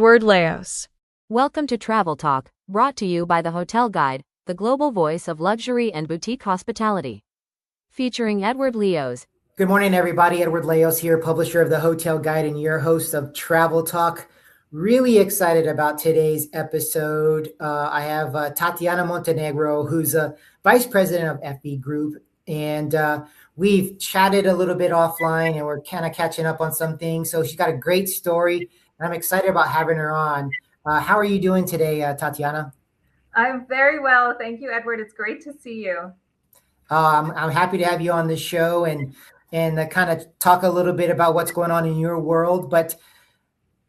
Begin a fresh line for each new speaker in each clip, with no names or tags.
Edward Laos.
Welcome to Travel Talk, brought to you by The Hotel Guide, the global voice of luxury and boutique hospitality. Featuring Edward Laos.
Good morning, everybody. Edward Laos here, publisher of The Hotel Guide and your host of Travel Talk. Really excited about today's episode. I have Tatiana Montenegro, who's a vice president of Effy Group. And we've chatted a little bit offline and we're kind of catching up on some things. So she's got a great story and I'm excited about having her on. How are you doing today, Tatiana?
I'm very well. Thank you, Edward. It's great to see you.
I'm happy to have you on the show and kind of talk a little bit about what's going on in your world. But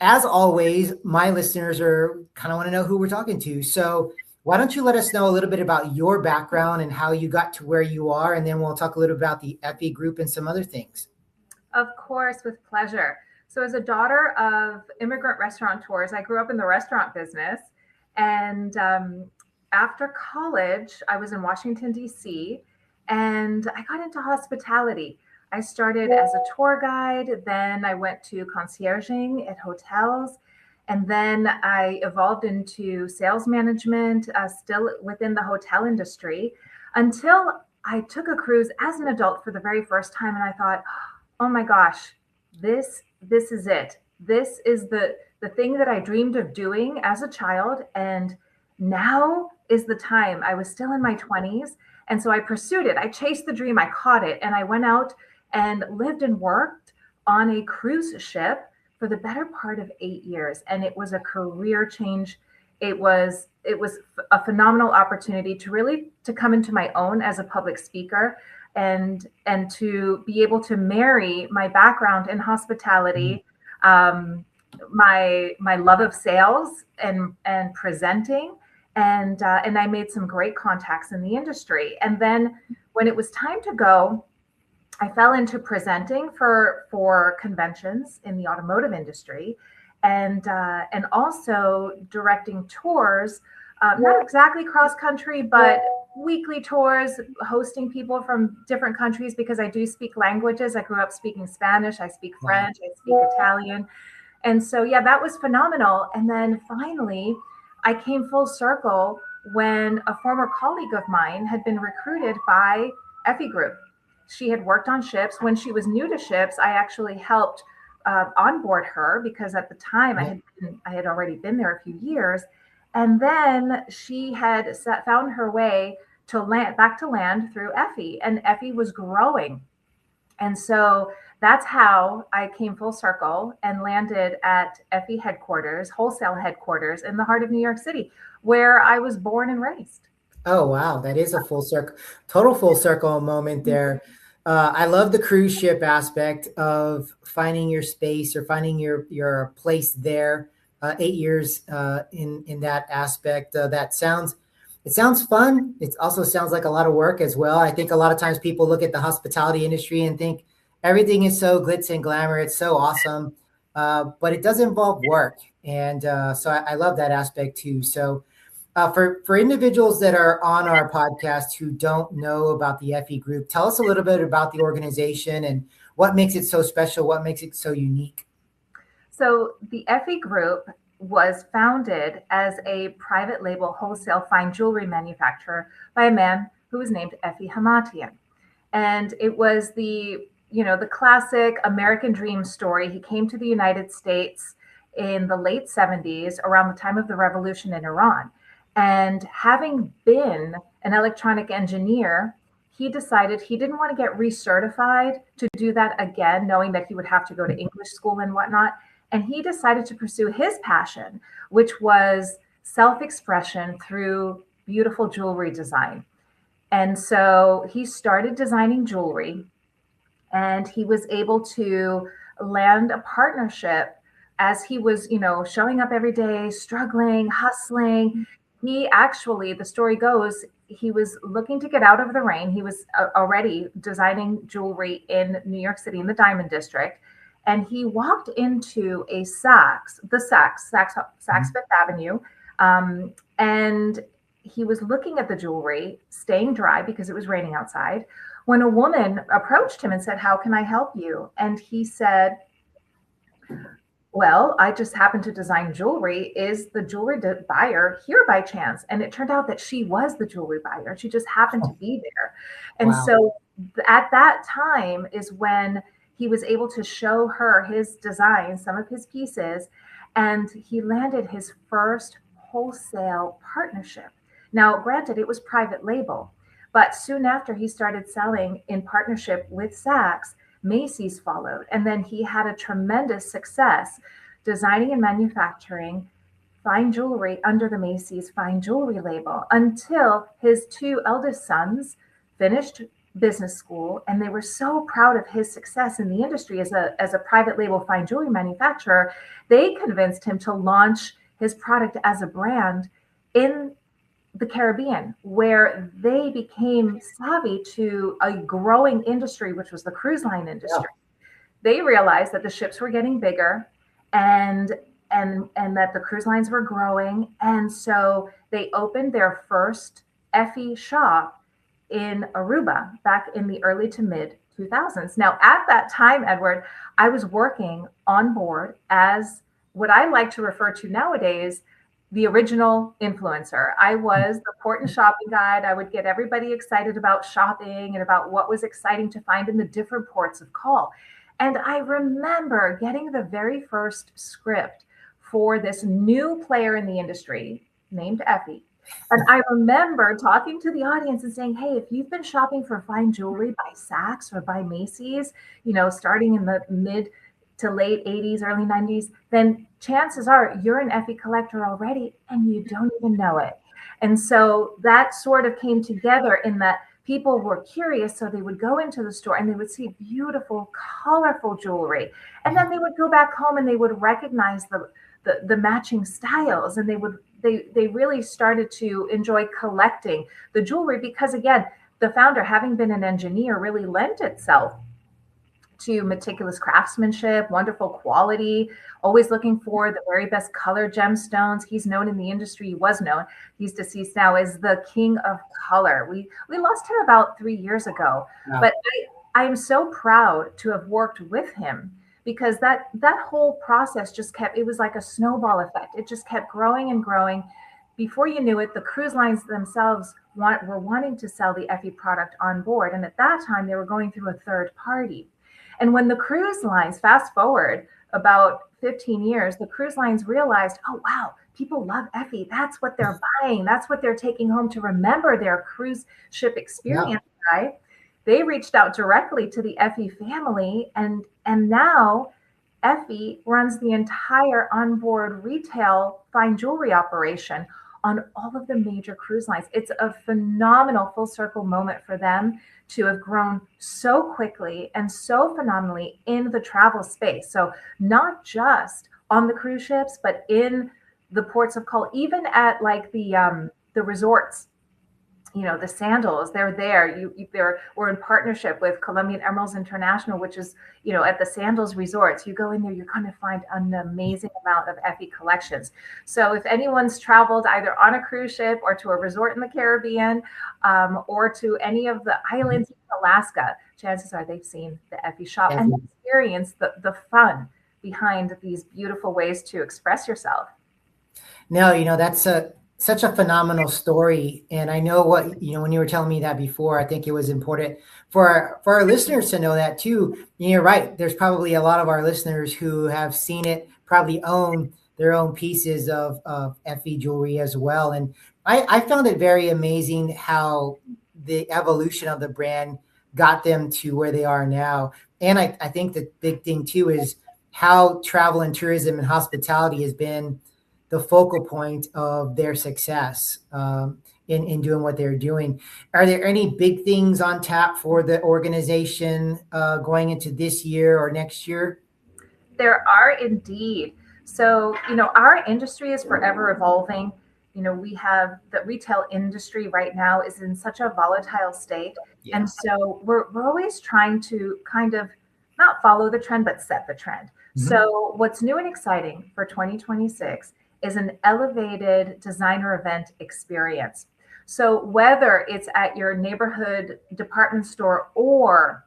as always, my listeners are kind of want to know who we're talking to. So why don't you let us know a little bit about your background and how you got to where you are, and then we'll talk a little about the Effy Group and some other things.
Of course, with pleasure. So as a daughter of immigrant restaurateurs, I grew up in the restaurant business. And after college, I was in Washington, D.C., and I got into hospitality. I started as a tour guide, then I went to concierging at hotels, and then I evolved into sales management, still within the hotel industry, until I took a cruise as an adult for the very first time, and I thought, oh my gosh, this is it. This is the thing that I dreamed of doing as a child, and now is the time. I was still in my 20s, and so I pursued it. I chased the dream, I caught it, and I went out and lived and worked on a cruise ship for the better part of 8 years. And it was a career change. It was a phenomenal opportunity to come into my own as a public speaker and to be able to marry my background in hospitality, my love of sales and presenting. And I made some great contacts in the industry. And then when it was time to go, I fell into presenting for conventions in the automotive industry, and also directing tours, not exactly cross country, but weekly tours, hosting people from different countries because I do speak languages. I grew up speaking Spanish, I speak French, I speak Italian, and so yeah, that was phenomenal. And then finally, I came full circle when a former colleague of mine had been recruited by Effy Group. She had worked on ships. When she was new to ships, I actually helped onboard her because at the time I had already been there a few years. And then she had found her way to back to land through Effy, and Effy was growing. And so that's how I came full circle and landed at Effy headquarters, wholesale headquarters in the heart of New York City, where I was born and raised.
Oh, wow. That is a total full circle moment there. I love the cruise ship aspect of finding your space or finding your place there. 8 years in that aspect. It sounds fun. It also sounds like a lot of work as well. I think a lot of times people look at the hospitality industry and think everything is so glitz and glamour. It's so awesome, but it does involve work. And so I love that aspect too. So for individuals that are on our podcast who don't know about the Effy Group, tell us a little bit about the organization and what makes it so special, what makes it so unique.
So the Effy Group was founded as a private label wholesale fine jewelry manufacturer by a man who was named Effy Hamatian. And it was the classic American dream story. He came to the United States in the late 70s, around the time of the revolution in Iran. And having been an electronic engineer, he decided he didn't want to get recertified to do that again, knowing that he would have to go to English school and whatnot. And he decided to pursue his passion, which was self-expression through beautiful jewelry design. And so he started designing jewelry, and he was able to land a partnership as he was, showing up every day, struggling, hustling. He actually, the story goes, he was looking to get out of the rain. He was already designing jewelry in New York City in the Diamond District. And he walked into a Saks Fifth Avenue. And he was looking at the jewelry, staying dry because it was raining outside, when a woman approached him and said, "How can I help you?" And he said, Well, I just happened to design jewelry. Is the jewelry buyer here by chance? And it turned out that she was the jewelry buyer. She just happened to
Oh,
be there. And
wow.
so at that time is when he was able to show her his design, some of his pieces, and he landed his first wholesale partnership. Now, granted, it was private label, but soon after he started selling in partnership with Saks, Macy's followed, and then he had a tremendous success designing and manufacturing fine jewelry under the Macy's fine jewelry label until his two eldest sons finished business school, and they were so proud of his success in the industry as a private label fine jewelry manufacturer. They convinced him to launch his product as a brand in the Caribbean, where they became savvy to a growing industry, which was the cruise line
Yeah.
industry. They realized that the ships were getting bigger, and and that the cruise lines were growing, and so they opened their first Effie shop in Aruba back in the early to mid 2000s. Now, at that time, Edward, I was working on board as what I like to refer to nowadays the original influencer. I was the port and shopping guide. I would get everybody excited about shopping and about what was exciting to find in the different ports of call. And I remember getting the very first script for this new player in the industry named Effie. And I remember talking to the audience and saying, hey, if you've been shopping for fine jewelry by Saks or by Macy's, starting in the mid to late 80s, early 90s, then chances are you're an Effie collector already and you don't even know it. And so that sort of came together in that people were curious. So they would go into the store and they would see beautiful, colorful jewelry. And then they would go back home and they would recognize the matching styles, and they really started to enjoy collecting the jewelry because, again, the founder, having been an engineer, really lent itself to meticulous craftsmanship, wonderful quality, always looking for the very best color gemstones. He's known in the industry, he was known, he's deceased now, as the king of color. We lost him about 3 years ago,
Wow.
but I am so proud to have worked with him because that whole process just kept, it was like a snowball effect. It just kept growing and growing. Before you knew it, the cruise lines themselves were wanting to sell the Effie product on board. And at that time, they were going through a third party. And when the cruise lines, fast forward about 15 years, the cruise lines realized, oh, wow, people love Effie. That's what they're buying. That's what they're taking home to remember their cruise ship
Yeah.
experience, right? They reached out directly to the Effie family, and now Effie runs the entire onboard retail fine jewelry operation on all of the major cruise lines. It's a phenomenal full circle moment for them to have grown so quickly and so phenomenally in the travel space. So not just on the cruise ships, but in the ports of call, even at like the resorts. The sandals, they're there. We're in partnership with Colombian Emeralds International, which is, at the sandals resorts. You go in there, you're going to find an amazing amount of Effie collections. So if anyone's traveled either on a cruise ship or to a resort in the Caribbean, or to any of the islands in Alaska, chances are they've seen the Effie shop and
Definitely.
experienced the fun behind these beautiful ways to express yourself.
No, that's such a phenomenal story. And I know what, when you were telling me that before, I think it was important for our listeners to know that too. And you're right. There's probably a lot of our listeners who have seen it, probably own their own pieces of Effie jewelry as well. And I found it very amazing how the evolution of the brand got them to where they are now. And I think the big thing too is how travel and tourism and hospitality has been the focal point of their success in doing what they're doing. Are there any big things on tap for the organization going into this year or next year?
There are indeed. So, our industry is forever evolving. We have the retail industry right now is in such a volatile state.
Yeah.
And so we're always trying to kind of not follow the trend, but set the trend.
Mhm.
So, what's new and exciting for 2026 is an elevated designer event experience. So, whether it's at your neighborhood department store or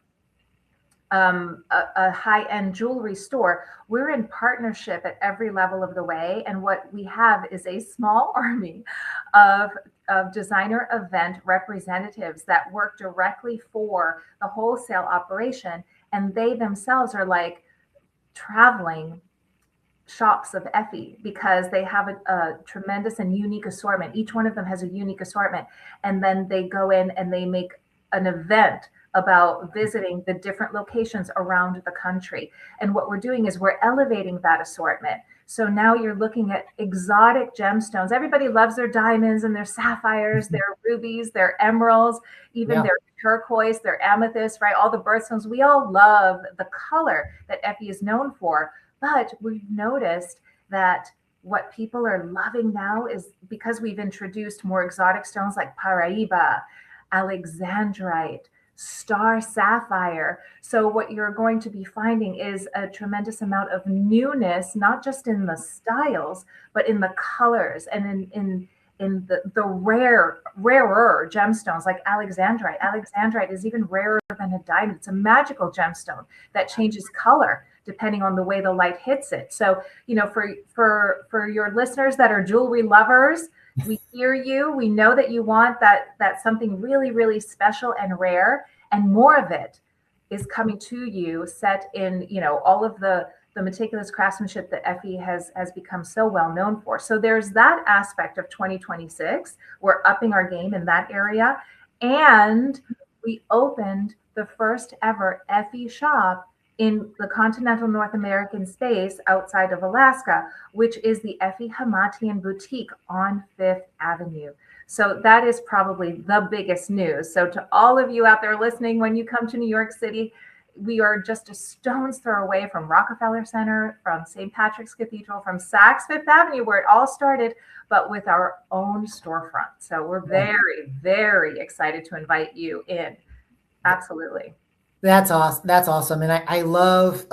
a high-end jewelry store, we're in partnership at every level of the way. And what we have is a small army of, designer event representatives that work directly for the wholesale operation. And they themselves are like traveling shops of Effie because they have a tremendous and unique assortment. Each one of them has a unique assortment. And then they go in and they make an event about visiting the different locations around the country. And what we're doing is we're elevating that assortment. So now you're looking at exotic gemstones. Everybody loves their diamonds and their sapphires, their rubies, their emeralds, even their turquoise, their amethyst, right? All the birthstones. We all love the color that Effie is known for. But we've noticed that what people are loving now is because we've introduced more exotic stones like Paraiba, Alexandrite, star sapphire. So what you're going to be finding is a tremendous amount of newness, not just in the styles, but in the colors and in the rarer gemstones like Alexandrite. Alexandrite is even rarer than a diamond. It's a magical gemstone that changes color depending on the way the light hits it. So, for your listeners that are jewelry lovers, we hear you. We know that you want that something really, really special and rare, and more of it is coming to you set in, all of the meticulous craftsmanship that Effie has become so well known for. So there's that aspect of 2026. We're upping our game in that area. And we opened the first ever Effie shop in the continental North American space outside of Alaska, which is the Effy Hamatian Boutique on Fifth Avenue. So that is probably the biggest news. So to all of you out there listening, when you come to New York City, we are just a stone's throw away from Rockefeller Center, from St. Patrick's Cathedral, from Saks Fifth Avenue, where it all started, but with our own storefront. So we're very, very excited to invite you in. Absolutely.
That's awesome. That's awesome. And I love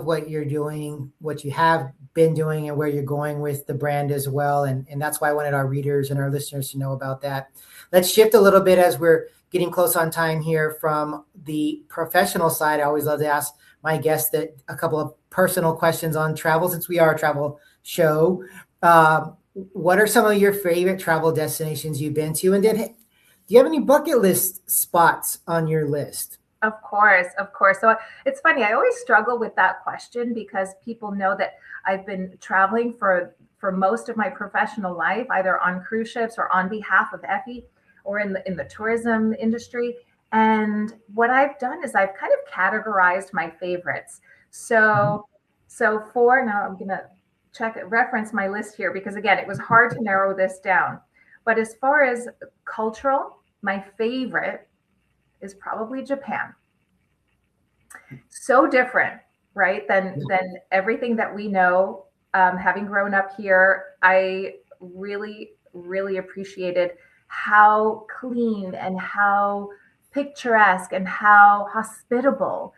what you're doing, what you have been doing, and where you're going with the brand as well. And that's why I wanted our readers and our listeners to know about that. Let's shift a little bit as we're getting close on time here from the professional side. I always love to ask my guests that a couple of personal questions on travel, since we are a travel show. What are some of your favorite travel destinations you've been to? And then do you have any bucket list spots on your list?
Of course. So it's funny. I always struggle with that question because people know that I've been traveling for most of my professional life, either on cruise ships or on behalf of Effie or in the tourism industry. And what I've done is I've kind of categorized my favorites. So now I'm going to reference my list here because again, it was hard to narrow this down. But as far as cultural, my favorite is probably Japan. So different, right? Than everything that we know. Having grown up here, I really, really appreciated how clean and how picturesque and how hospitable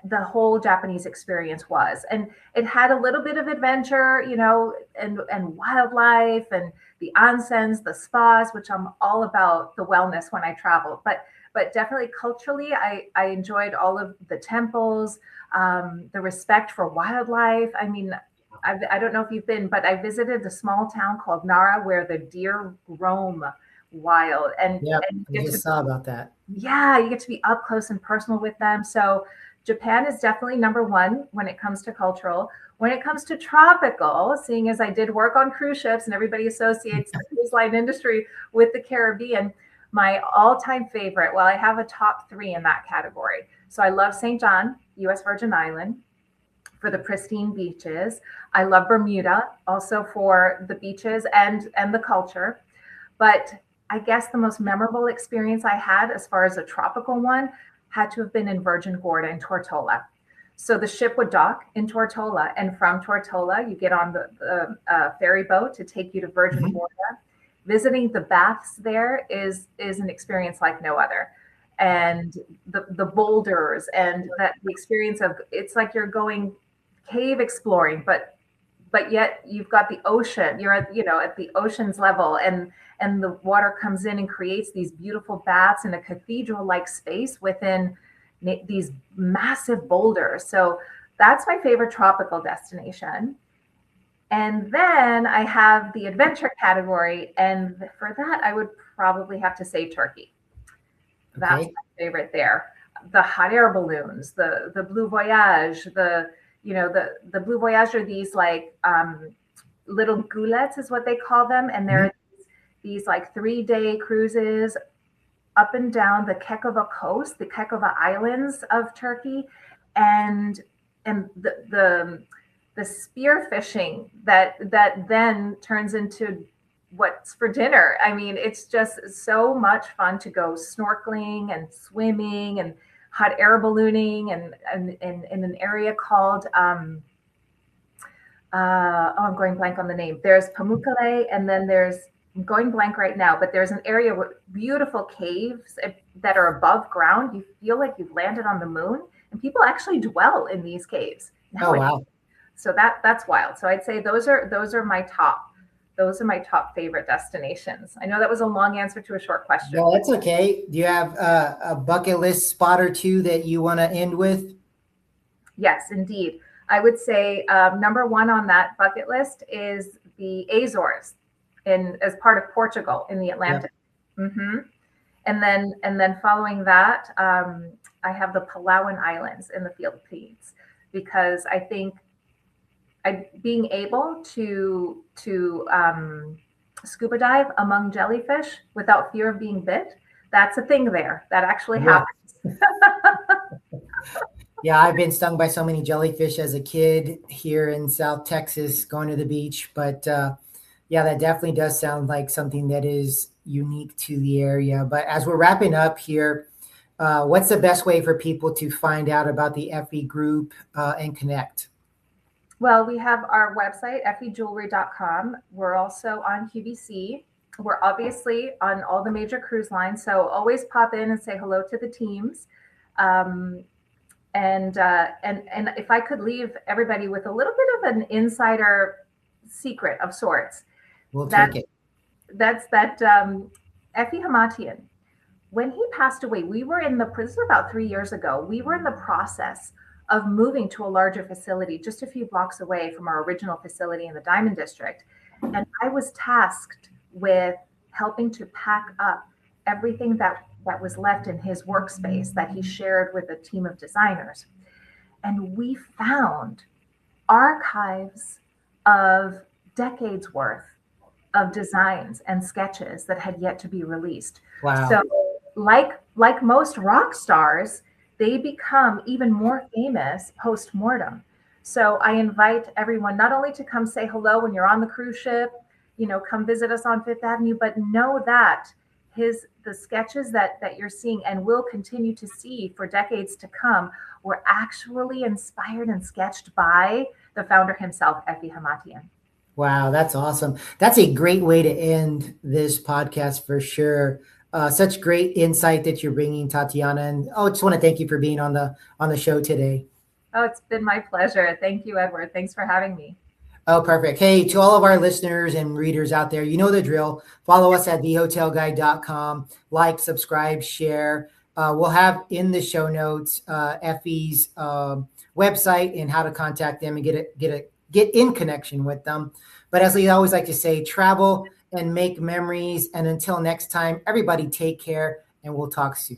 the whole Japanese experience was. And it had a little bit of adventure, and wildlife and the onsens, the spas, which I'm all about the wellness when I travel. But definitely culturally, I enjoyed all of the temples, the respect for wildlife. I mean, I don't know if you've been, but I visited a small town called Nara where the deer roam wild. And
I just saw about that.
Yeah, you get to be up close and personal with them. So Japan is definitely number one when it comes to cultural. When it comes to tropical, seeing as I did work on cruise ships and everybody associates the cruise line industry with the Caribbean, my all-time favorite, well, I have a top three in that category. So I love St. John, U.S. Virgin Island, for the pristine beaches. I love Bermuda also for the beaches and the culture. But I guess the most memorable experience I had as far as a tropical one had to have been in Virgin Gorda in Tortola. So the ship would dock in Tortola, and from Tortola, you get on the ferry boat to take you to Virgin Gorda. Visiting the baths there is an experience like no other. And the boulders and the experience of, it's like you're going cave exploring, but yet you've got the ocean. You're at the ocean's level, and the water comes in and creates these beautiful baths in a cathedral-like space within these massive boulders. So that's my favorite tropical destination. And then I have the adventure category. And for that, I would probably have to say Turkey. That's
Okay.
my favorite there. The hot air balloons, the Blue Voyage, the Blue Voyage are these like little gulets is what they call them. And they're these like 3-day cruises up and down the Kekova coast, the Kekova Islands of Turkey. And the spear fishing that then turns into what's for dinner. I mean, it's just so much fun to go snorkeling and swimming and hot air ballooning and in an area called I'm going blank on the name. There's Pamukkale, and then I'm going blank right now, but there's an area with beautiful caves that are above ground. You feel like you've landed on the moon, and people actually dwell in these caves.
Oh, wow.
So that's wild. So I'd say those are my top favorite destinations. I know that was a long answer to a short question.
No, that's okay. Do you have a bucket list spot or two that you want to end with?
Yes, indeed. I would say number one on that bucket list is the Azores, as part of Portugal in the Atlantic. Yep. Mm-hmm. And then following that, I have the Palawan Islands in the Philippines, because I think being able to scuba dive among jellyfish without fear of being bit, that's a thing there. That actually happens.
Yeah, I've been stung by so many jellyfish as a kid here in South Texas going to the beach. But yeah, that definitely does sound like something that is unique to the area. But as we're wrapping up here, what's the best way for people to find out about the Effy Group and connect?
Well, we have our website, effyjewelry.com. We're also on QVC. We're obviously on all the major cruise lines. So always pop in and say hello to the teams. And if I could leave everybody with a little bit of an insider secret of sorts,
we'll take it.
That's that Effy Hamatian, when he passed away, this was about 3 years ago, we were in the process of moving to a larger facility just a few blocks away from our original facility in the Diamond District. And I was tasked with helping to pack up everything that was left in his workspace that he shared with a team of designers. And we found archives of decades worth of designs and sketches that had yet to be released.
Wow.
So like most rock stars, they become even more famous post-mortem. So I invite everyone not only to come say hello when you're on the cruise ship, come visit us on Fifth Avenue, but know that the sketches that you're seeing and will continue to see for decades to come were actually inspired and sketched by the founder himself, Effy Hamatian.
Wow, that's awesome. That's a great way to end this podcast for sure. Such great insight that you're bringing, Tatiana. And I just want to thank you for being on the show today.
Oh, it's been my pleasure. Thank you, Edward. Thanks for having me.
Oh, perfect. Hey, to all of our listeners and readers out there, you know the drill. Follow us at thehotelguide.com. Like, subscribe, share. We'll have in the show notes Effy's website and how to contact them and get in connection with them. But as we always like to say, travel and make memories. And until next time, everybody take care, and we'll talk soon.